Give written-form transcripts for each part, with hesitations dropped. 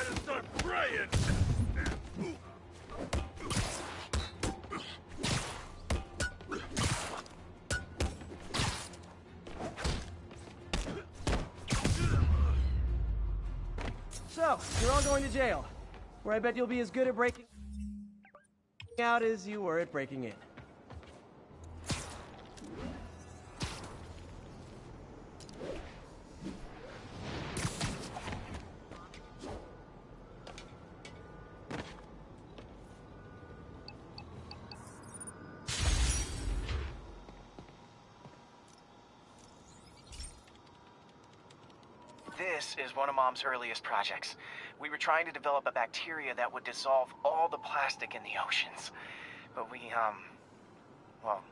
better start praying! So, you're all going to jail, where I bet you'll be as good at breaking out as you were at breaking in. This is one of Mom's earliest projects. We were trying to develop a bacteria that would dissolve all the plastic in the oceans. But well,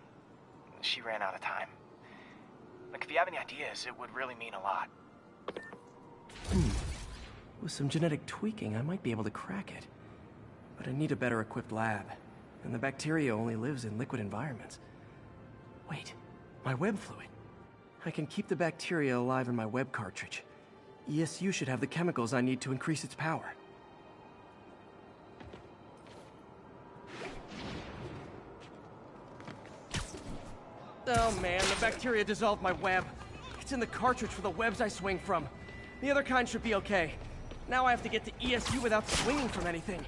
she ran out of time. Like, if you have any ideas, it would really mean a lot. With some genetic tweaking, I might be able to crack it. But I need a better equipped lab. And the bacteria only lives in liquid environments. Wait, my web fluid. I can keep the bacteria alive in my web cartridge. ESU should have the chemicals I need to increase its power. Oh man, the bacteria dissolved my web. It's in the cartridge for the webs I swing from. The other kind should be okay. Now I have to get to ESU without swinging from anything.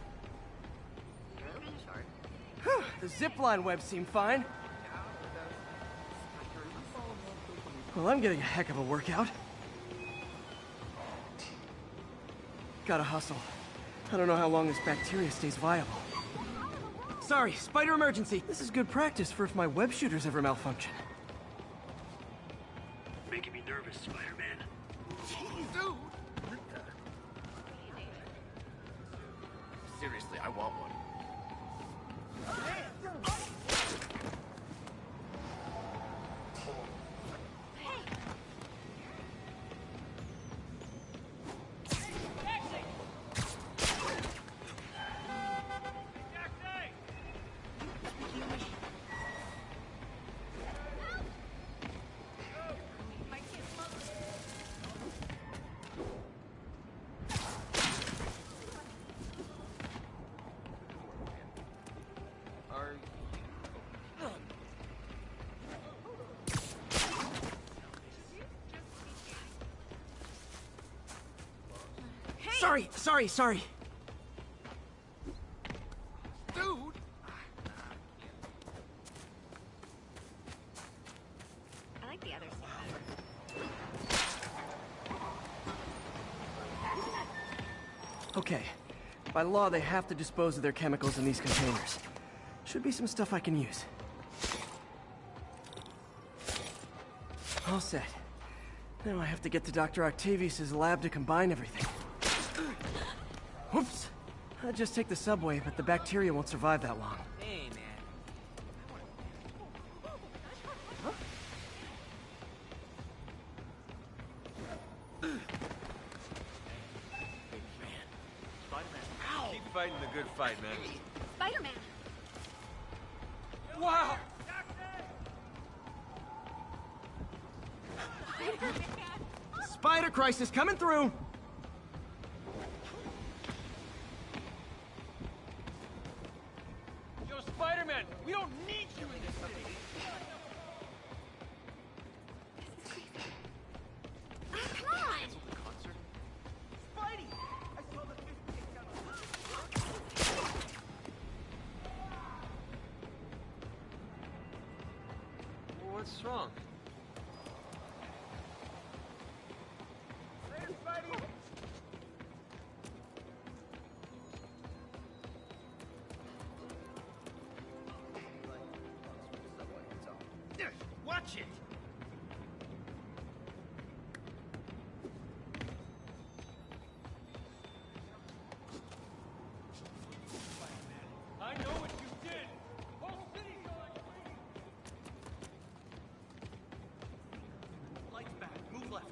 Whew, the zipline webs seem fine. Well, I'm getting a heck of a workout. Gotta hustle. I don't know how long this bacteria stays viable. Sorry, spider emergency. This is good practice for if my web shooters ever malfunction. Making me nervous, Spider-Man. Dude! Seriously, I want one. Sorry. Dude! I like the other side. Okay. By law, they have to dispose of their chemicals in these containers. Should be some stuff I can use. All set. Now I have to get to Dr. Octavius's lab to combine everything. Whoops! I'd just take the subway, but the bacteria won't survive that long. Hey, man. Spider-Man. Keep fighting the good fight, man. Spider-Man! Wow! Spider crisis coming through! Yo, Spider-Man, we don't need you in this city. Come on! Spidey! I saw the fish take down What's wrong? Watch it! I know what you did! Whole city's going crazy! Lights back, move left.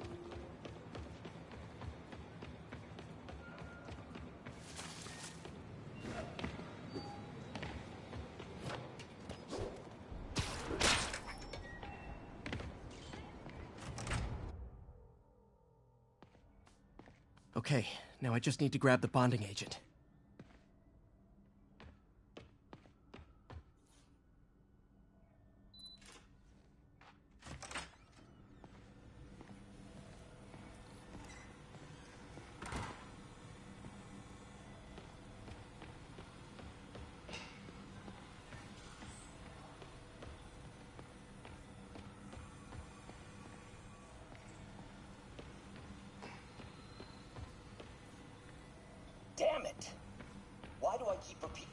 Okay, Now I just need to grab the bonding agent. Damn it! Why do I keep repeating?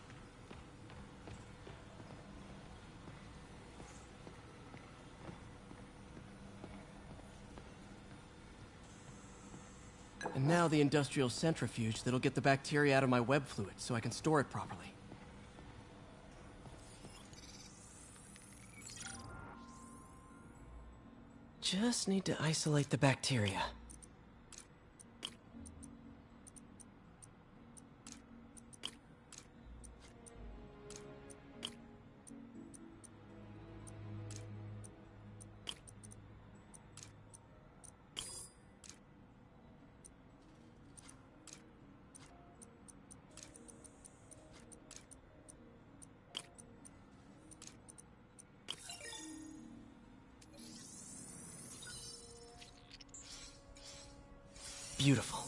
And now the industrial centrifuge that'll get the bacteria out of my web fluid so I can store it properly. Just need to isolate the bacteria. Beautiful.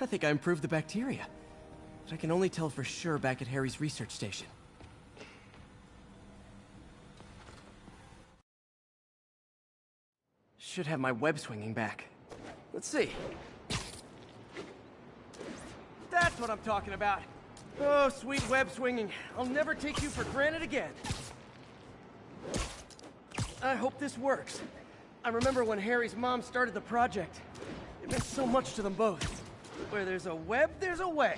I think I improved the bacteria. But I can only tell for sure back at Harry's research station. Should have my web swinging back. Let's see. That's what I'm talking about. Oh, sweet web swinging. I'll never take you for granted again. I hope this works. I remember when Harry's mom started the project. It meant so much to them both. Where there's a web, there's a way.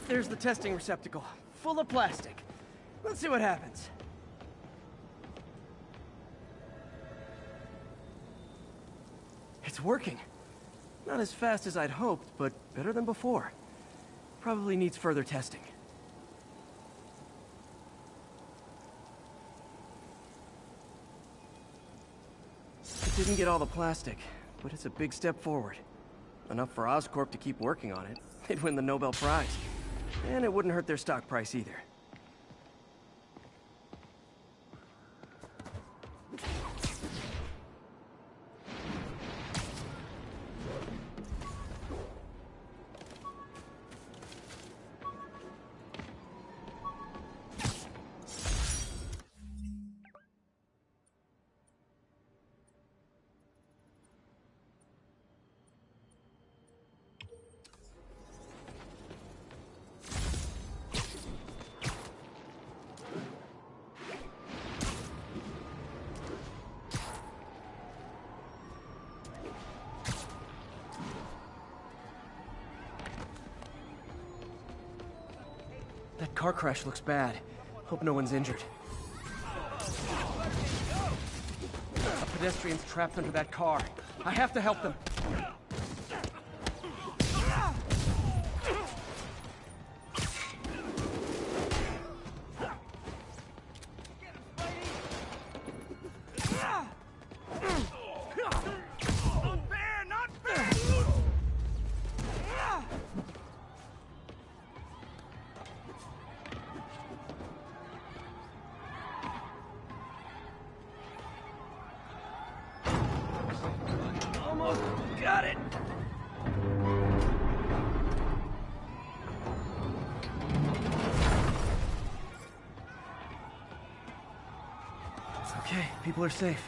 There's the testing receptacle, full of plastic. Let's see what happens. It's working. Not as fast as I'd hoped, but better than before. Probably needs further testing. It didn't get all the plastic, but it's a big step forward. Enough for Oscorp to keep working on it. They'd win the Nobel Prize. And it wouldn't hurt their stock price either. That car crash looks bad. Hope no one's injured. A pedestrian's trapped under that car. I have to help them. Almost got it. Okay, people are safe.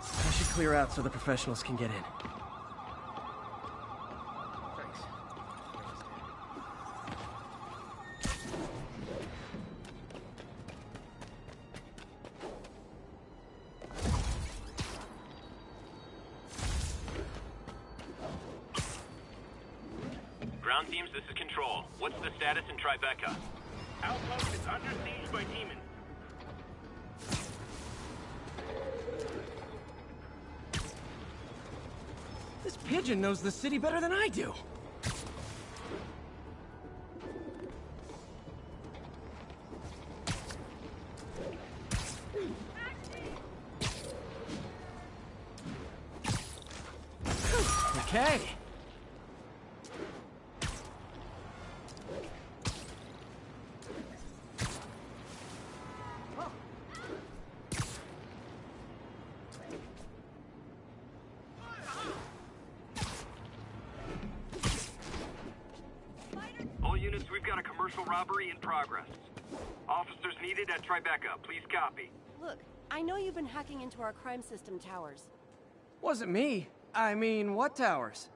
I should clear out so the professionals can get in. Thanks. Ground teams, this is Control. What's the status in Tribeca? Outpost is under siege by demons. This pigeon knows the city better than I do. Okay. All units, we've got a commercial robbery in progress. Officers needed at Tribeca. Please copy. Look, I know you've been hacking into our crime system towers. Wasn't me. I mean, what towers?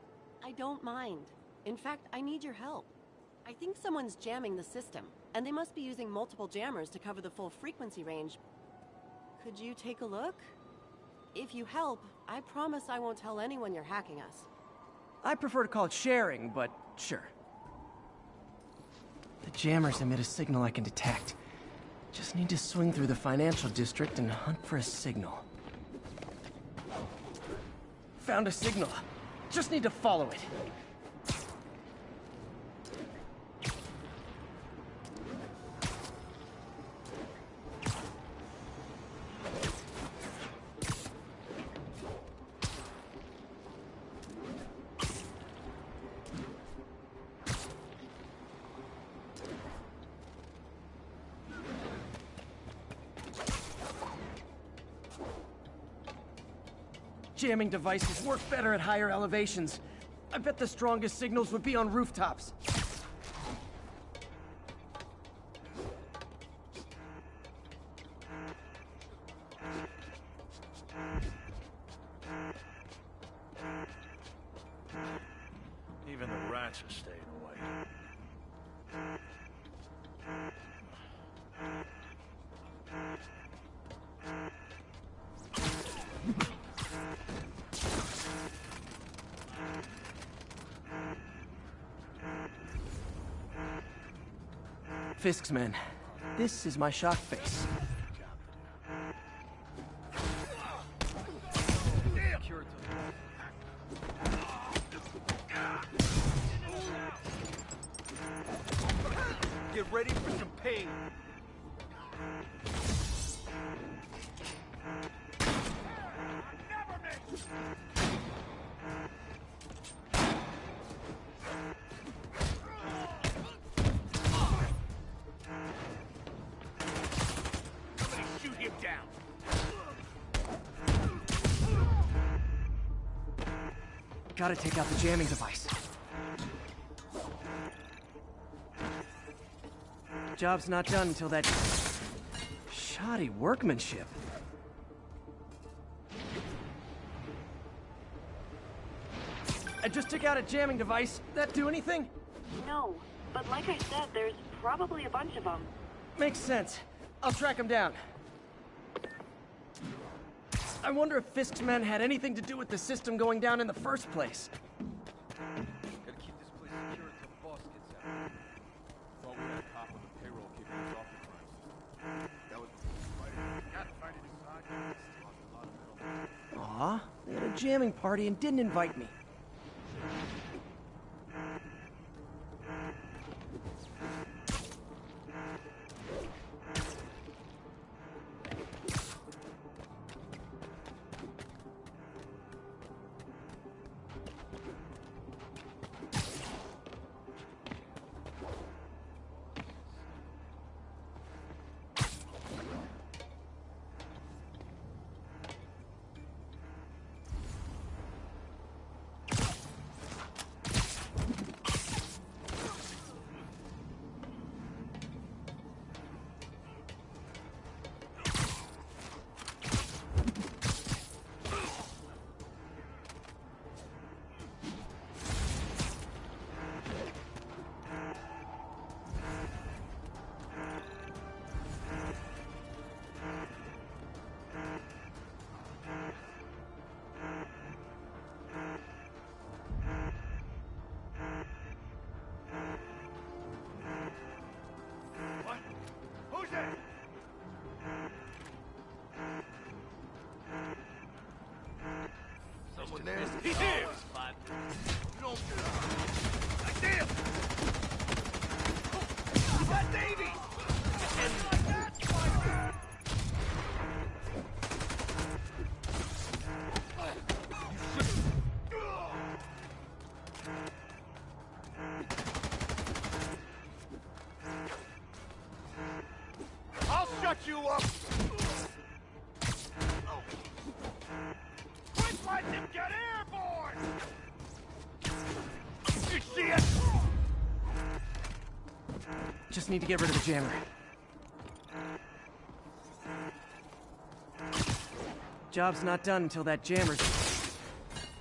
I don't mind. In fact, I need your help. I think someone's jamming the system, and they must be using multiple jammers to cover the full frequency range. Could you take a look? If you help, I promise I won't tell anyone you're hacking us. I prefer to call it sharing, but sure. The jammers emit a signal I can detect. Just need to swing through the financial district and hunt for a signal. Found a signal. Just need to follow it. Jamming devices work better at higher elevations. I bet the strongest signals would be on rooftops. Even the rats are staying away. Fisk's men. This is my shock face. Get ready for some pain. Shoot him down. Gotta take out the jamming device. Job's not done until that... shoddy workmanship. I just took out a jamming device. That do anything? No, but like I said, there's probably a bunch of them. Makes sense. I'll track him down. I wonder if Fisk's men had anything to do with the system going down in the first place. Gotta keep this place secure until the boss gets out. Thought we had a cop on the payroll kicking us off the crime system. That was Spider-Man. Gotta find a new podcast. Lost a lot of middlemen. Aw, they had a jamming party and didn't invite me. What? Who's that? Someone there. He's here! That's Davey! And like that, Spider-Man! I'll shut you up! Quit letting him get airborne! You see it? Just need to get rid of the jammer. Job's not done until that jammer's...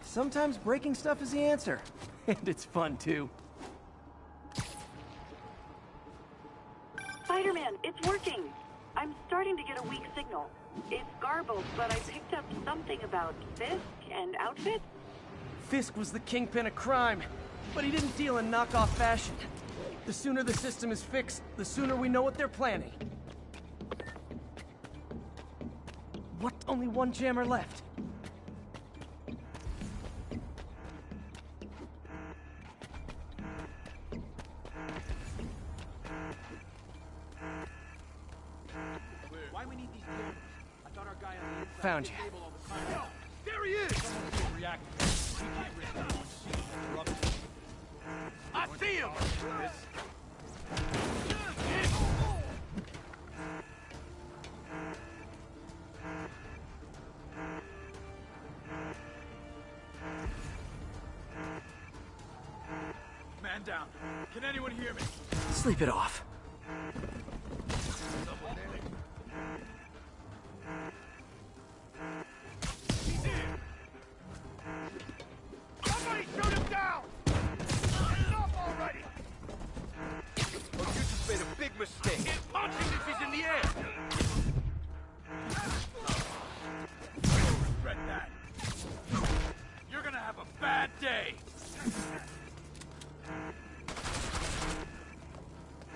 Sometimes breaking stuff is the answer. And it's fun, too. Spider-Man, it's working. I'm starting to get a weak signal. It's garbled, but I picked up something about Fisk and outfits. Fisk was the kingpin of crime, but he didn't deal in knockoff fashion. The sooner the system is fixed, the sooner we know what they're planning. What? Only one jammer left? Why we need these cameras? I thought our guy on the inside Found was you. stable all the time. Yo, there he is! Someone's getting reactive. We can't risk anyone seeing that corruption. I see him! Man down. Can anyone hear me? Sleep it off. He's in! Somebody shoot him down! Enough already! Oh, you just made a big mistake. Get punching if he's in the air! You'll regret that. You're gonna have a bad day.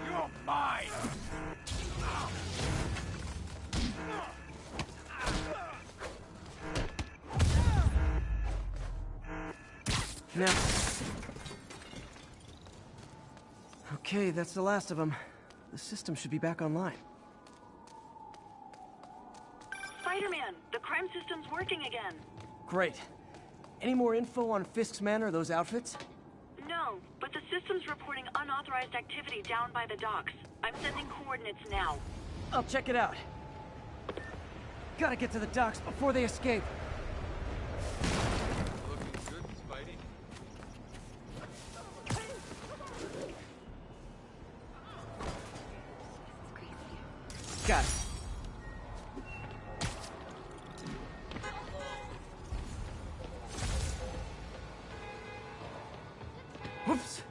You're mine! Now... Okay, that's the last of them. The system should be back online. Spider-Man, the crime system's working again. Great. Any more info on Fisk's men or those outfits? No, but the system's reporting unauthorized activity down by the docks. I'm sending coordinates now. I'll check it out. Gotta get to the docks before they escape. Looking good, Spidey. Got it. Whoops.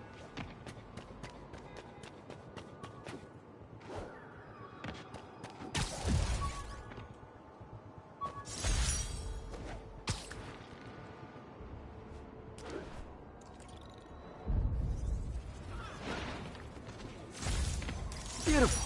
Beautiful.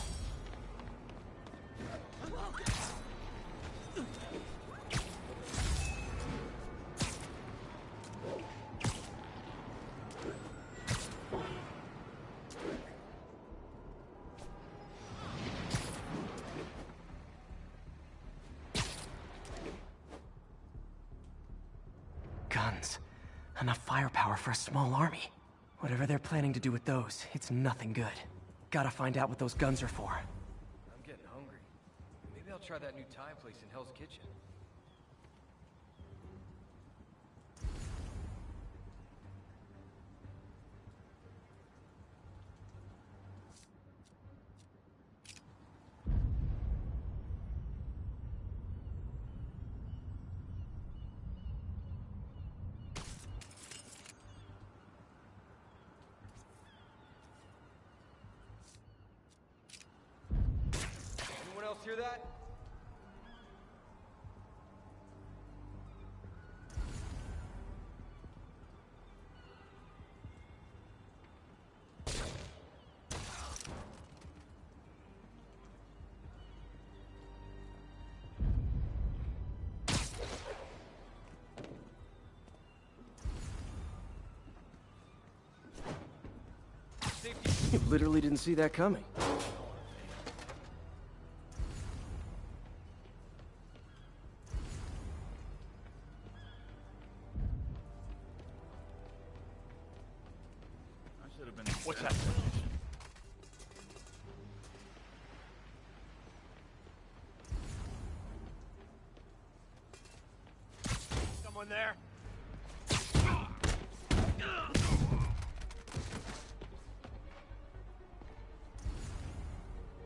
Guns. Enough firepower for a small army. Whatever they're planning to do with those, it's nothing good. Gotta find out what those guns are for. I'm getting hungry. Maybe I'll try that new Thai place in Hell's Kitchen. Anyone else hear that? You literally didn't see that coming. What's that? Someone there?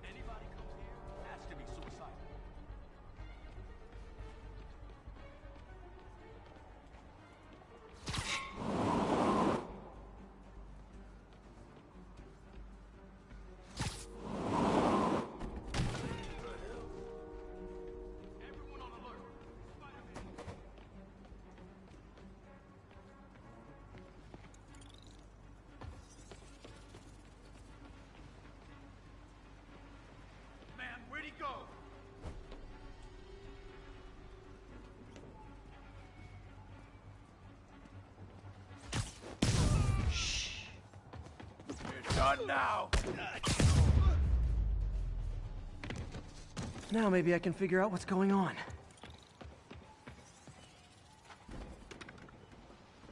Anybody comes here has to be suicidal. Man, where'd he go? You're done now. Now maybe I can figure out what's going on.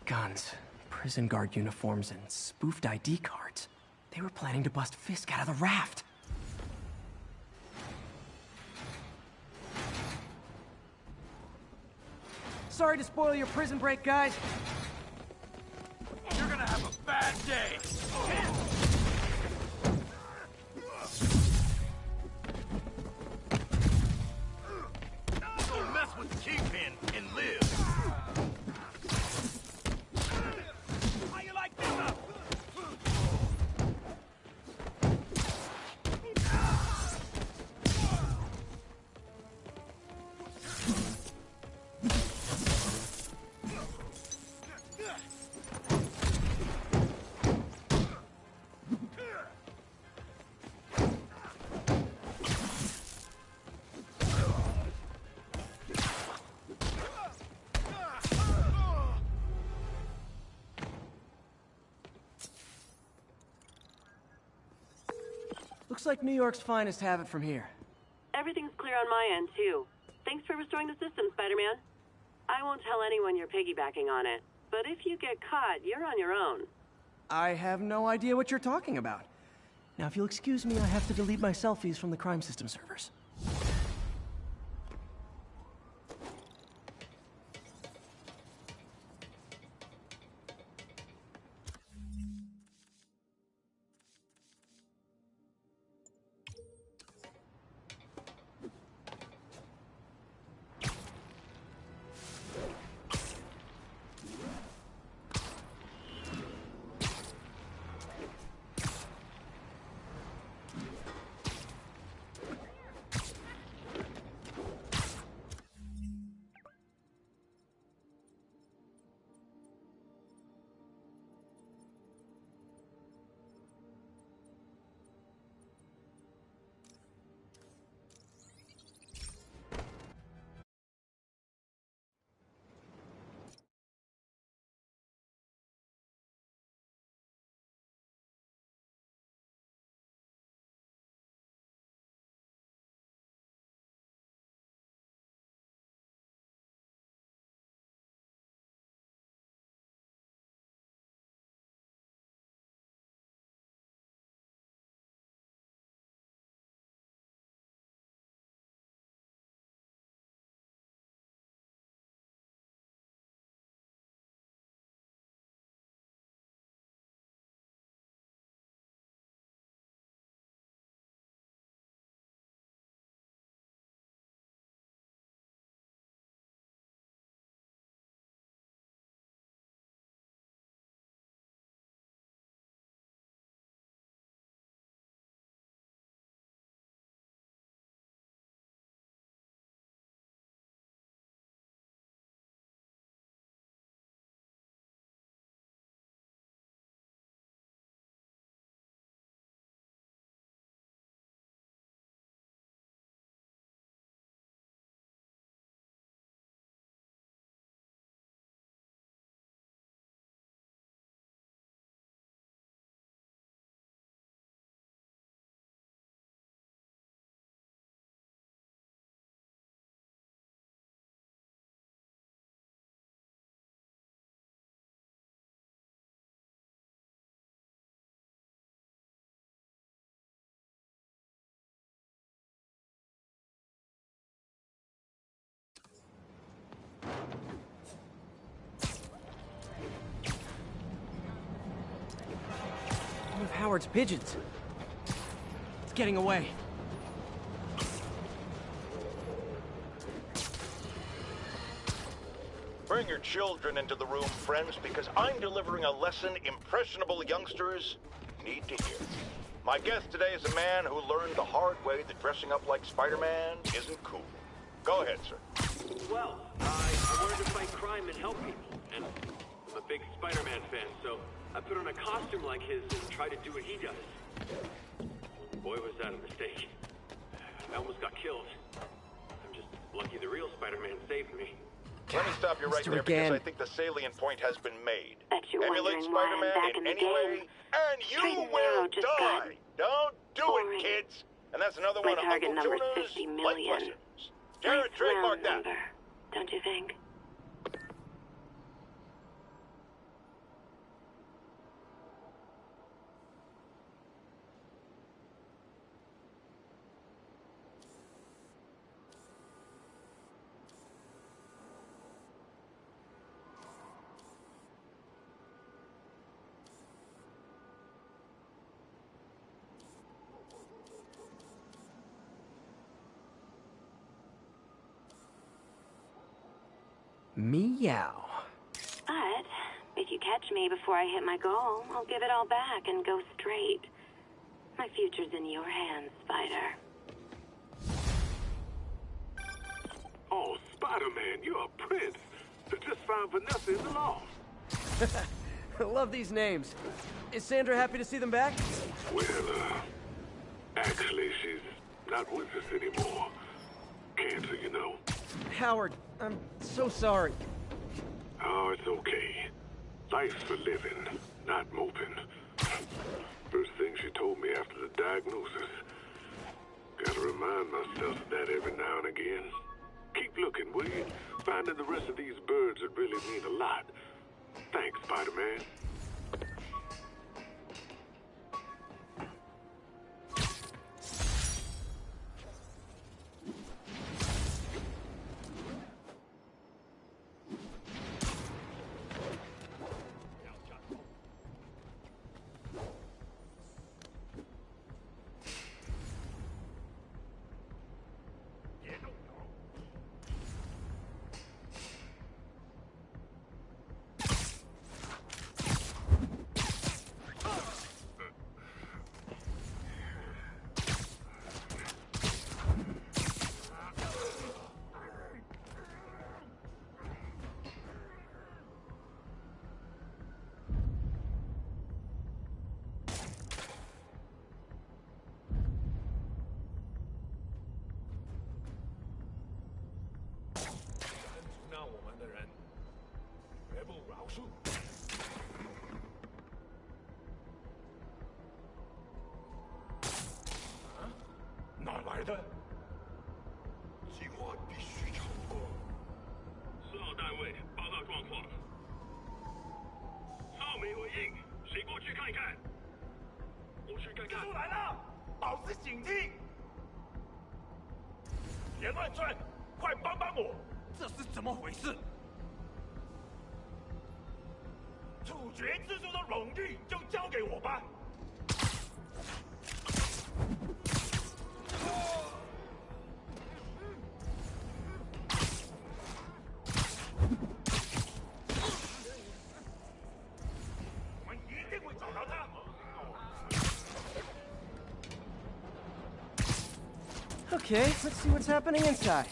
Guns, prison guard uniforms, and spoofed ID cards. They were planning to bust Fisk out of the raft. Sorry to spoil your prison break, guys. You're gonna have a bad day. Don't mess with the Kingpin and live. How you like this? Looks like New York's finest have it from here. Everything's clear on my end, too. Thanks for restoring the system, Spider-Man. I won't tell anyone you're piggybacking on it, but if you get caught, you're on your own. I have no idea what you're talking about. Now, if you'll excuse me, I have to delete my selfies from the crime system servers. One of Howard's pigeons. It's getting away. Bring your children into the room, friends, because I'm delivering a lesson impressionable youngsters need to hear. My guest today is a man who learned the hard way that dressing up like Spider-Man isn't cool. Go ahead, sir. Well, I wanted to fight crime and help people, and I'm a big Spider-Man fan, so I put on a costume like his and tried to do what he does. Boy, was that a mistake. I almost got killed. I'm just lucky the real Spider-Man saved me. Let me stop you right there because I think the salient point has been made. Emulate Spider-Man in any way, and you will die! Don't do it, kids! And that's another one of Uncle Jonah's life lessons. Jared, trademark that. Don't you think? Meow. But if you catch me before I hit my goal, I'll give it all back and go straight. My future's in your hands, Spider. Oh, Spider-Man, you're a prince. Just found Vanessa in the loft. I love these names. Is Sandra happy to see them back? Well, actually, she's not with us anymore. Cancer, you know. Howard, I'm so sorry. Oh, it's okay. Life's for living, not moping. First thing she told me after the diagnosis. Gotta remind myself of that every now and again. Keep looking, will you? Finding the rest of these birds would really mean a lot. Thanks, Spider-Man. Okay, let's see what's happening inside.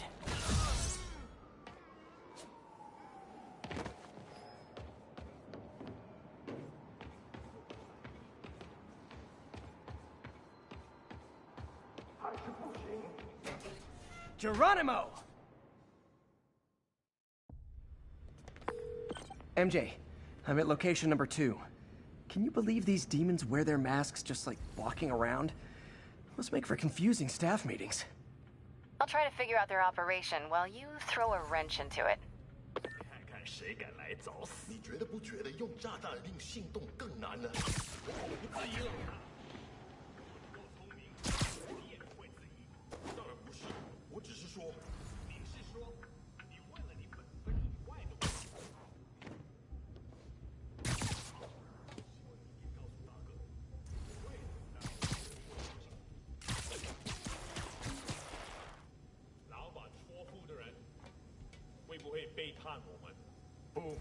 Geronimo! MJ, I'm at location number 2. Can you believe these demons wear their masks just like walking around? Must make for confusing staff meetings. I'll try to figure out their operation while you throw a wrench into it. 看看谁敢来找死！你觉得不觉得用炸弹令行动更难呢？我不质疑了。够聪明，你也不会质疑。当然不是，我只是说，你是说，你问了你本分以外看我们。不，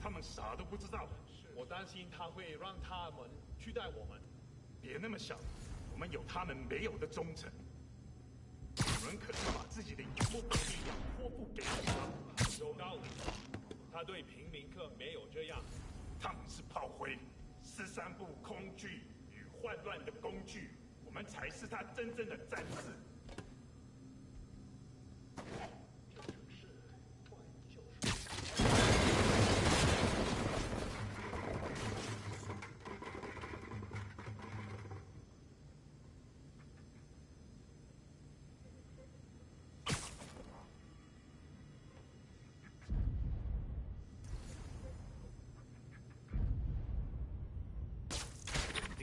他们啥都不知道。我担心他会让他们取代我们。别那么想，我们有他们没有的忠诚。你们可是把自己的一部分力量托付给他。有道理，他对平民客没有这样。他们是炮灰，13部空具与混乱的工具，我们才是他真正的战士。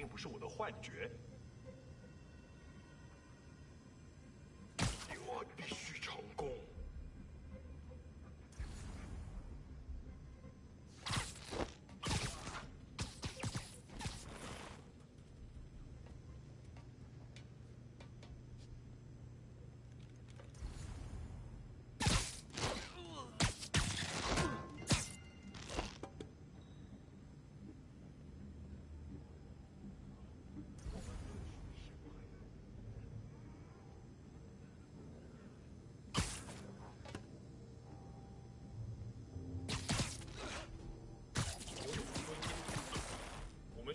不是我的幻觉，计划必须成功。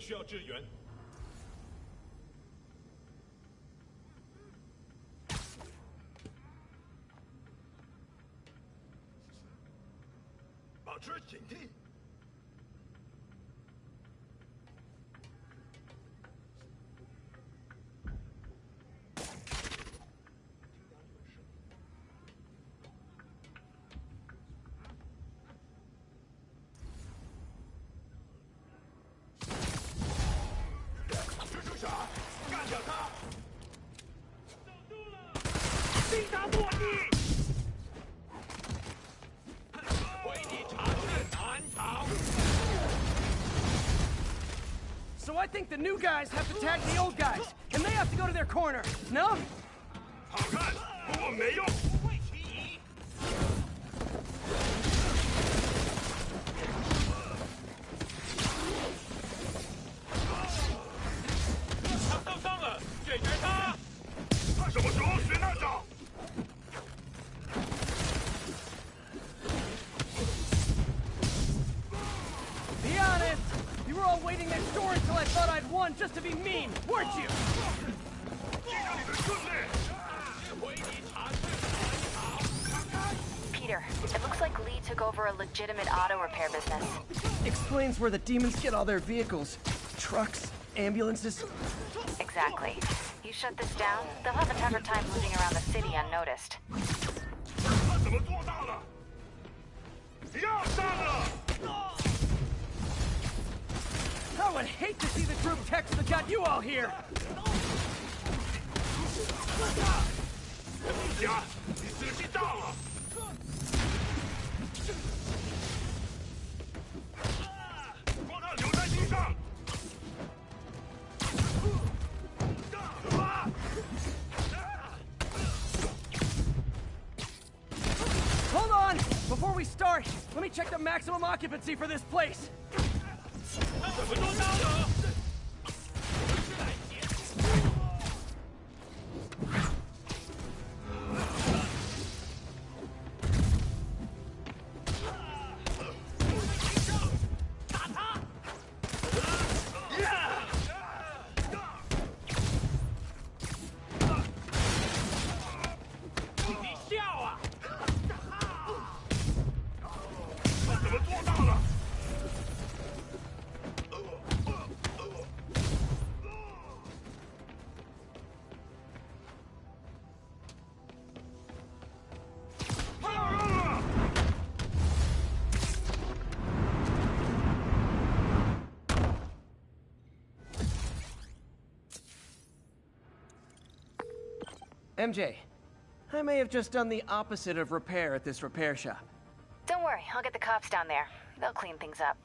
需要支援。保持警惕。So I think the new guys have to tag the old guys, and they have to go to their corner. No? 好看，不过没用。他受伤了，解决他。他什么时候学那招？ Be honest, you were all waiting next door until I thought I'd won just to be mean, weren't you? Peter, it looks like Lee took over a legitimate auto repair business. Explains where the demons get all their vehicles. Trucks, ambulances. Exactly. You shut this down, they'll have a tougher time moving around the city unnoticed. I would hate to see the group text that got you all here! Hold on! Before we start, let me check the maximum occupancy for this place. MJ, I may have just done the opposite of repair at this repair shop. Don't worry, I'll get the cops down there. They'll clean things up.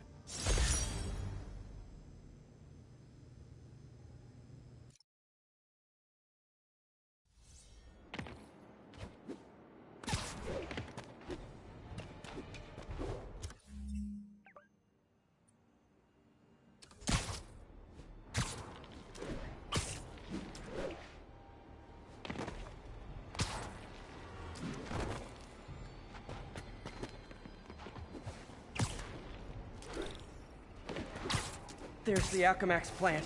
There's the Alchemax plant.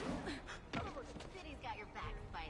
City's got your back, Spidey.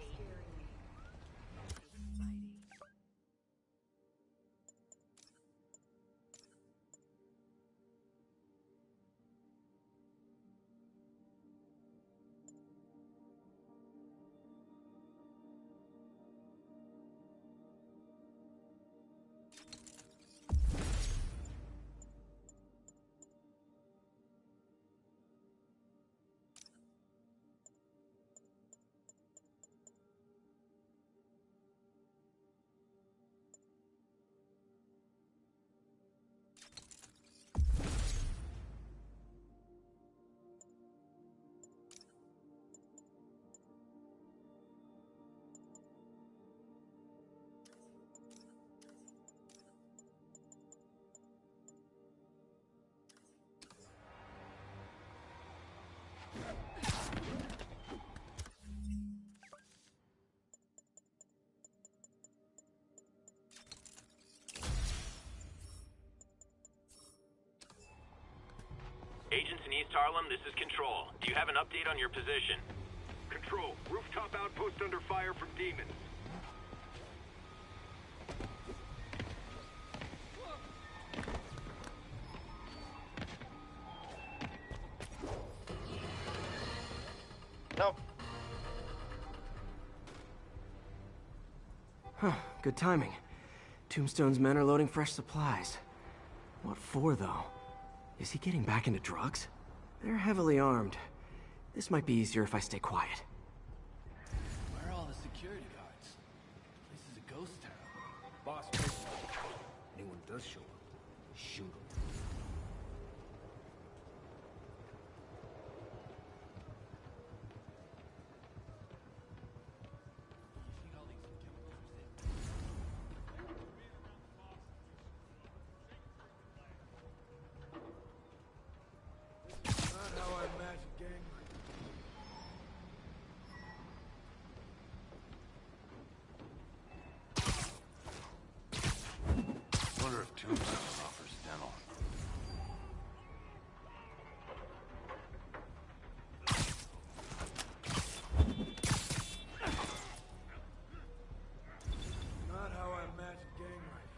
Agents in East Harlem, this is Control. Do you have an update on your position? Control, rooftop outpost under fire from demons. No. Huh, good timing. Tombstone's men are loading fresh supplies. What for, though? Is he getting back into drugs? They're heavily armed. This might be easier if I stay quiet. Where are all the security guards? This is a ghost town. Boss, anyone does show up, shoot him. Wonder if Tombstone offers dental. Not how I imagine gang life.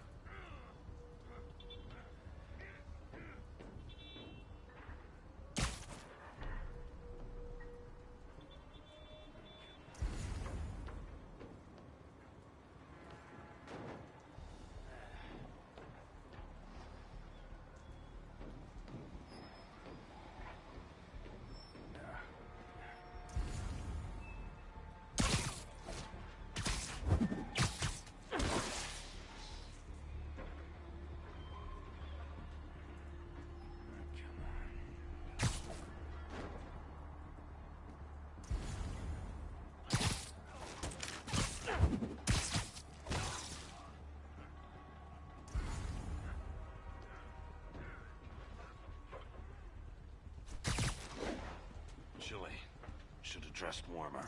Chilly. Should have dressed warmer.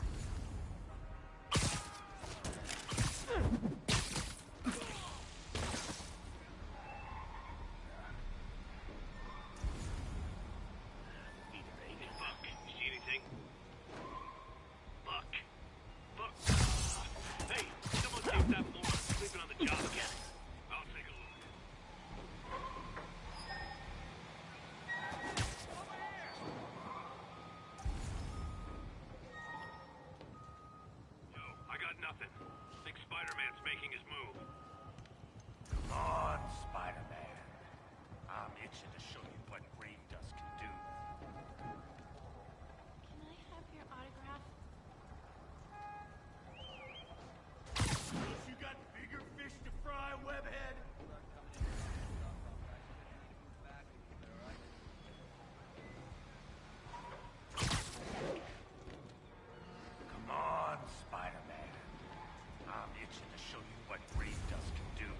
Nothing. Think Spider-Man's making his move. Come on, Spider-Man. I'm itching to show you what green dust can do. Can I have your autograph? You got bigger fish to fry, webhead? Come on, Spider-Man. I'm itching to show you what green dust can do.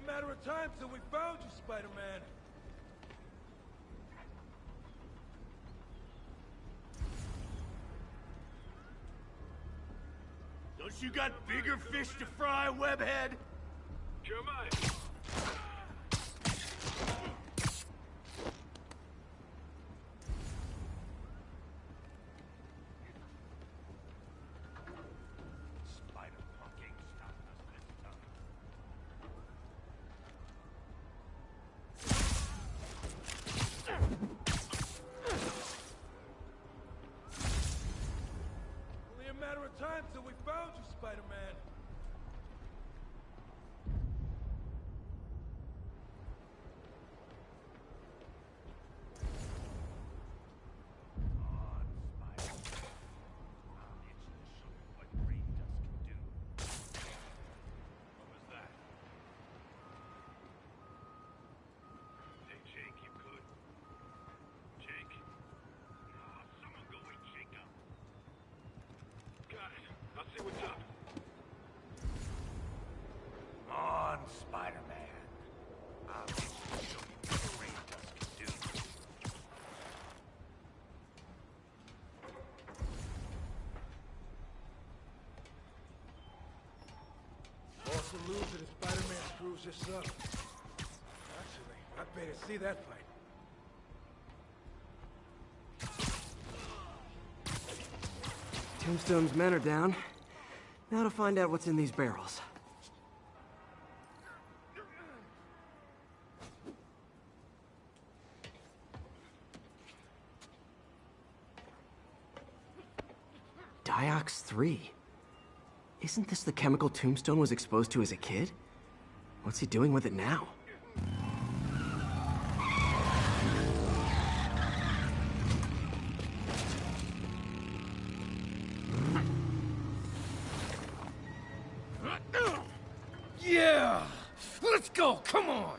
a matter of time till we found you, Spider-Man. Don't you got bigger fish to fry, webhead? Jeremiah! Spider-Punk ain't stopping us this time. Only a matter of time till we found you, Spider-Man. See what's up. Come on, Spider-Man. I'll show you what brain dust can do. Lost and lose it if Spider-Man screws this up. Actually, I'd pay to see that fight. Tombstone's men are down. Now to find out what's in these barrels. Diox 3. Isn't this the chemical Tombstone was exposed to as a kid? What's he doing with it now? Yeah! Let's go, come on!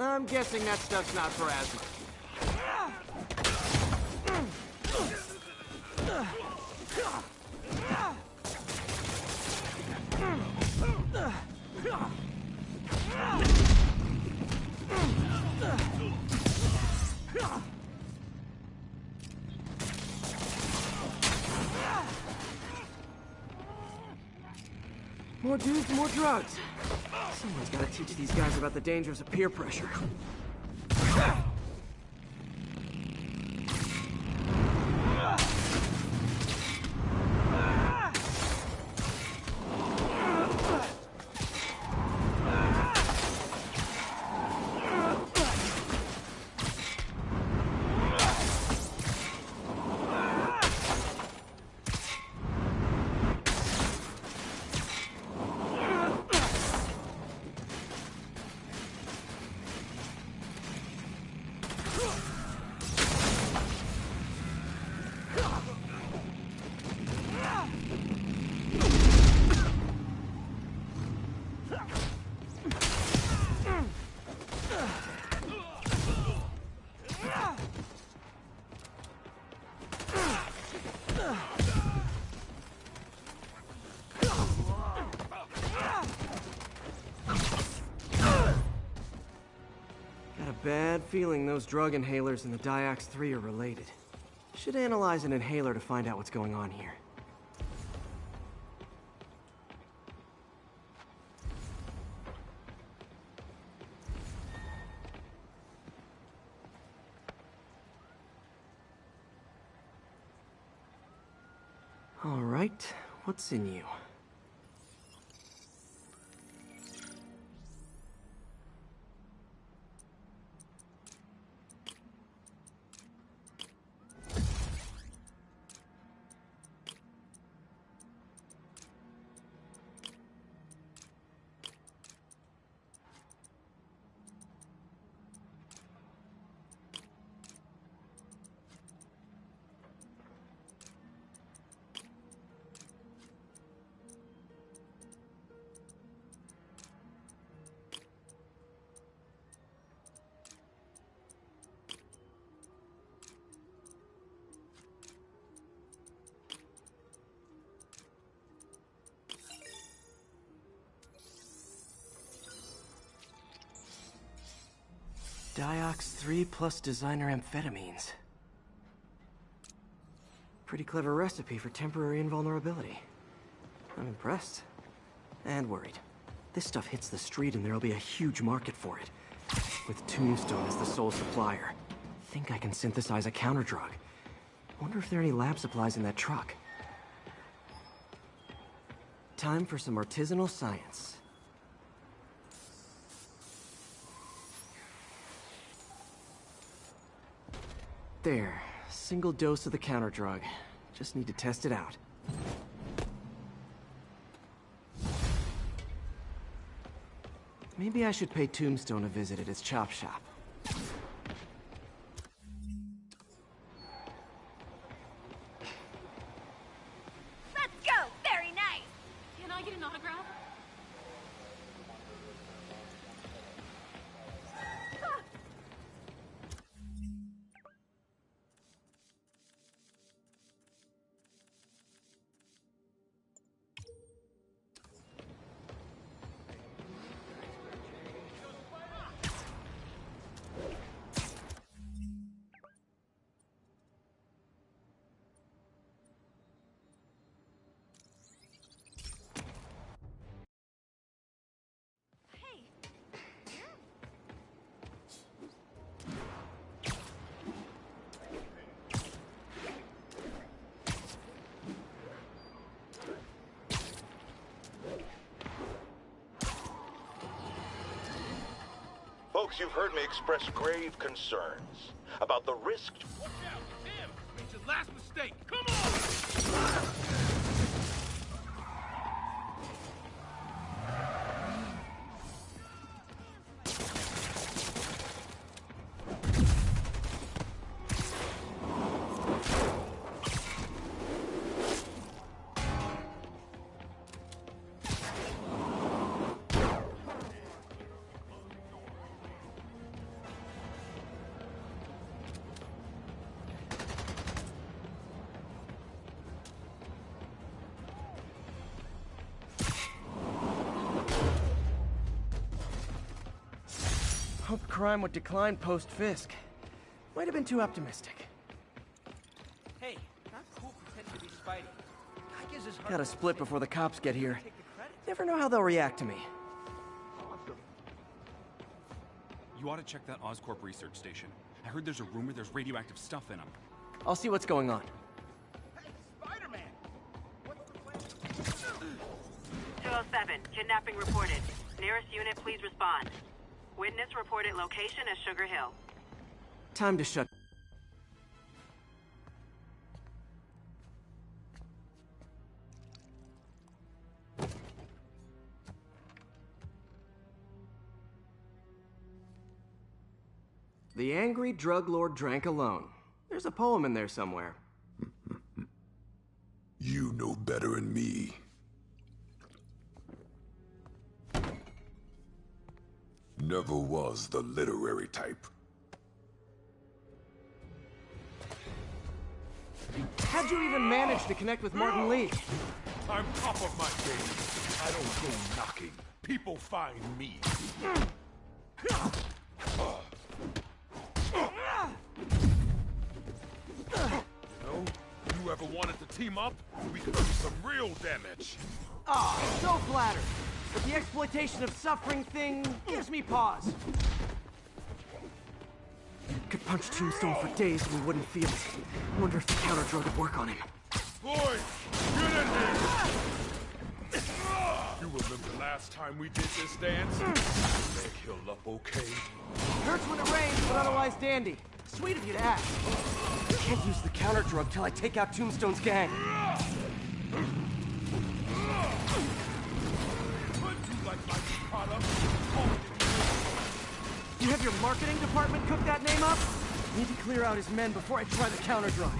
I'm guessing that stuff's not for asthma. More dudes, more drugs. Someone's gotta teach these guys about the dangers of peer pressure. Bad feeling those drug inhalers and the Diox 3 are related. Should analyze an inhaler to find out what's going on here. All right, what's in you? Diox 3 plus designer amphetamines. Pretty clever recipe for temporary invulnerability. I'm impressed. And worried. This stuff hits the street and there'll be a huge market for it. With Tombstone as the sole supplier. Think I can synthesize a counterdrug. Wonder if there are any lab supplies in that truck. Time for some artisanal science. There. Single dose of the counterdrug. Just need to test it out. Maybe I should pay Tombstone a visit at his chop shop. Let's go! Very nice! Can I get an autograph? Folks, you've heard me express grave concerns about the risk. Watch out! Him! Made your last mistake! Come on! Hoped crime would decline post-Fisk. Might have been too optimistic. Hey, not cool pretending to be Spidey. Guy gives his heart. Gotta split before the cops get here. Never know how they'll react to me. You ought to check that Oscorp research station. I heard there's a rumor there's radioactive stuff in them. I'll see what's going on. Hey, Spider-Man! What's the plan? 207, kidnapping reported. Nearest unit, please respond. Witness reported location as Sugar Hill. Time to shut. The angry drug lord drank alone. There's a poem in there somewhere. You know better than me. Never was the literary type. How'd you even manage to connect with Martin Lee? I'm top of my game. I don't go knocking. People find me. You ever wanted to team up? We could do some real damage. Ah, so flattered. But the exploitation of suffering thing gives me pause. Could punch Tombstone for days and he wouldn't feel it. Wonder if the counterdrug would work on him. Boys, get in here! You remember last time we did this dance? Leg heal up okay? Hurts when it rains, but otherwise dandy. Sweet of you to ask. Can't use the counterdrug till I take out Tombstone's gang. You have your marketing department cook that name up? Need to clear out his men before I try the counterdrug.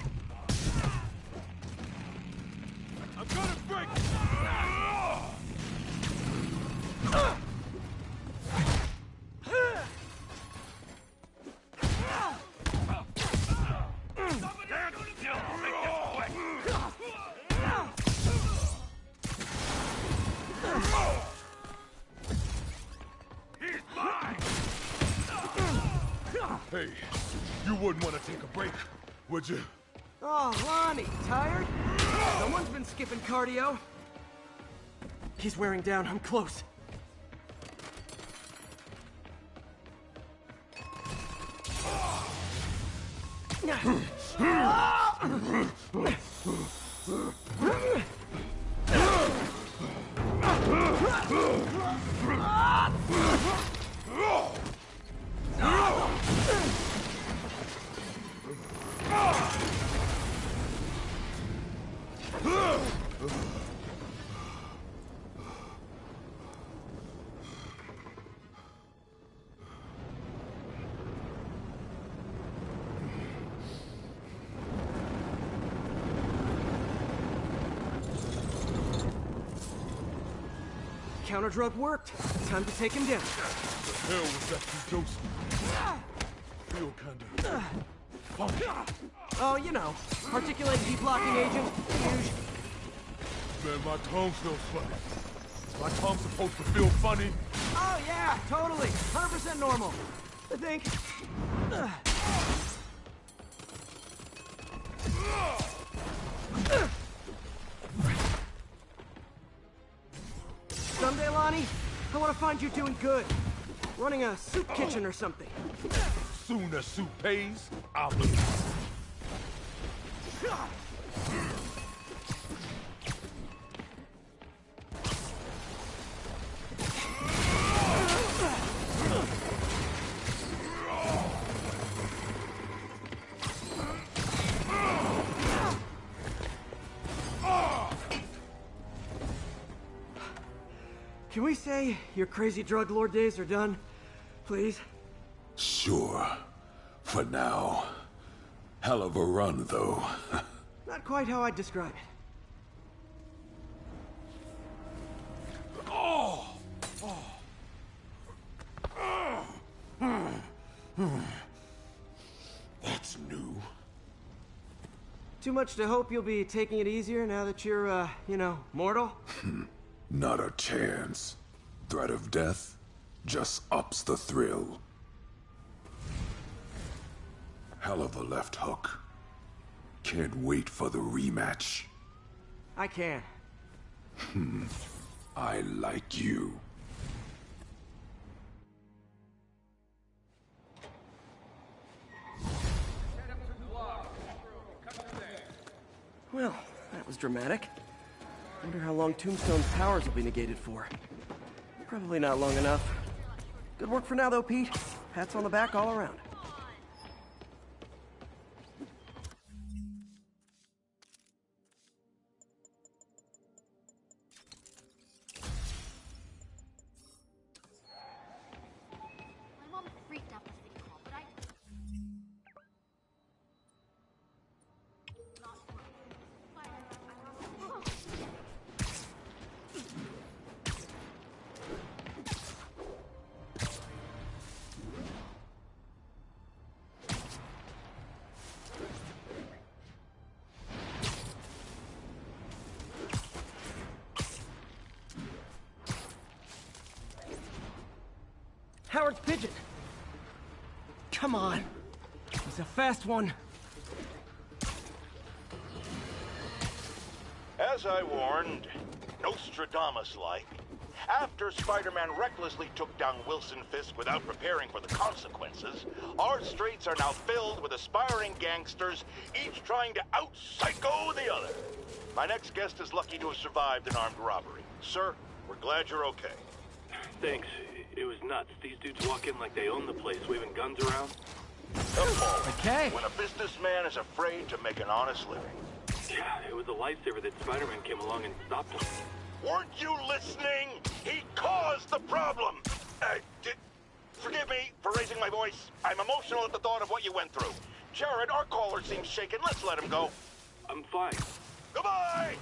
I'm gonna break! Hey, you wouldn't want to take a break, would you? Oh, Lonnie, tired? Someone's been skipping cardio. He's wearing down. I'm close. Counter drug worked. Time to take him down. The hell was that you dosed? Feel kinda funky. Oh, you know, articulated heat blocking agent. Huge. Man, my tongue feels funny. Is my tongue supposed to feel funny? Oh yeah, totally. 100% normal. I think. Someday, Lonnie, I want to find you doing good. Running a soup kitchen or something. Soon as soup pays, I'll leave. Can we say your crazy drug lord days are done? Please? Sure. For now. Hell of a run, though. Not quite how I'd describe it. Oh! That's new. Too much to hope you'll be taking it easier now that you're, mortal? Not a chance. Threat of death just ups the thrill. Hell of a left hook. Can't wait for the rematch. I can. I like you. Well, that was dramatic. Wonder how long Tombstone's powers will be negated for. Probably not long enough. Good work for now, though, Pete. Pats on the back all around. My mom freaked out the city hall, but I... Howard's pigeon! Come on! He's a fast one. As I warned, Nostradamus-like, after Spider-Man recklessly took down Wilson Fisk without preparing for the consequences, our streets are now filled with aspiring gangsters, each trying to out-psycho the other. My next guest is lucky to have survived an armed robbery. Sir, we're glad you're okay. Thanks. It was nuts. These dudes walk in like they own the place, waving guns around. Okay. When a businessman is afraid to make an honest living. Yeah, it was a lifesaver that Spider-Man came along and stopped him. Weren't you listening? He caused the problem! Forgive me for raising my voice. I'm emotional at the thought of what you went through. Jared, our caller seems shaken. Let's let him go. I'm fine. Goodbye!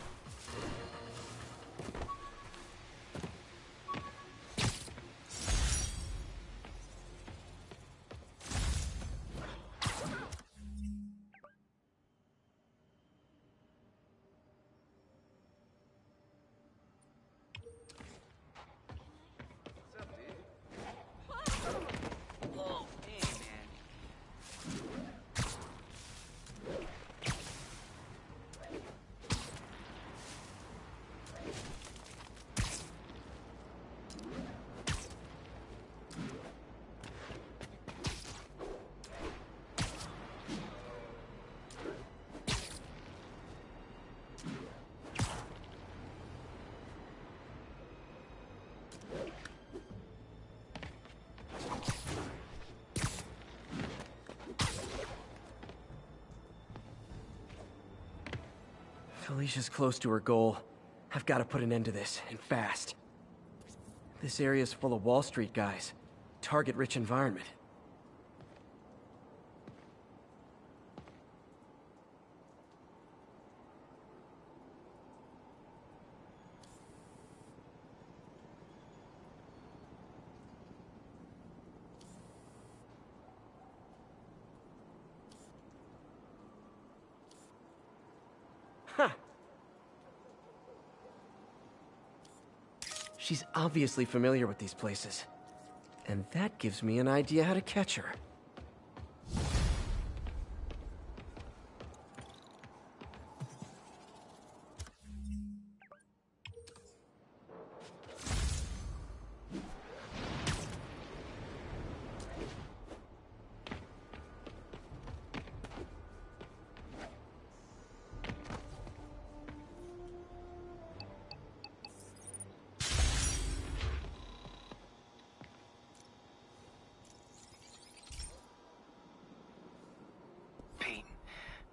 Felicia's close to her goal. I've got to put an end to this, and fast. This area's full of Wall Street guys. Target-rich environment. Huh. She's obviously familiar with these places. And that gives me an idea how to catch her.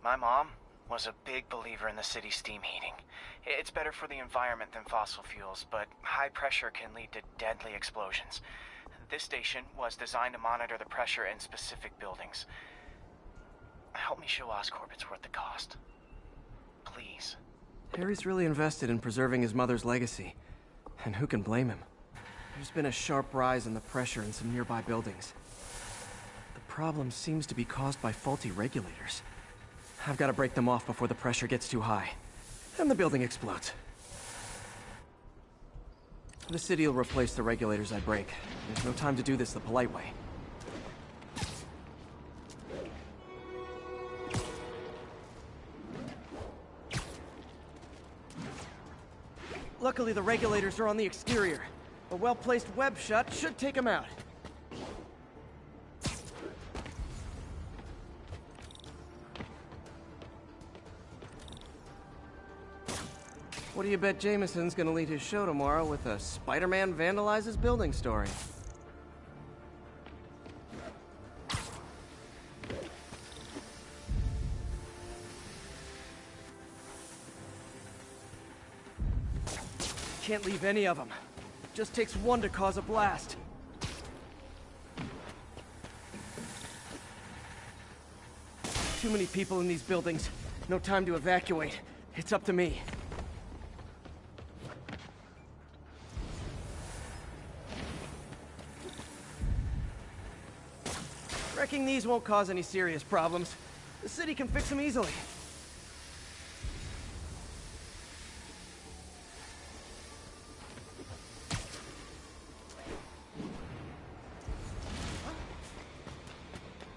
My mom was a big believer in the city's steam heating. It's better for the environment than fossil fuels, but high pressure can lead to deadly explosions. This station was designed to monitor the pressure in specific buildings. Help me show Oscorp it's worth the cost. Please. Harry's really invested in preserving his mother's legacy. And who can blame him? There's been a sharp rise in the pressure in some nearby buildings. The problem seems to be caused by faulty regulators. I've got to break them off before the pressure gets too high. And the building explodes. The city will replace the regulators I break. There's no time to do this the polite way. Luckily, the regulators are on the exterior. A well-placed web shut should take them out. What do you bet Jameson's gonna lead his show tomorrow with a Spider-Man vandalizes building story? Can't leave any of them. Just takes one to cause a blast. Too many people in these buildings. No time to evacuate. It's up to me. Wrecking these won't cause any serious problems. The city can fix them easily.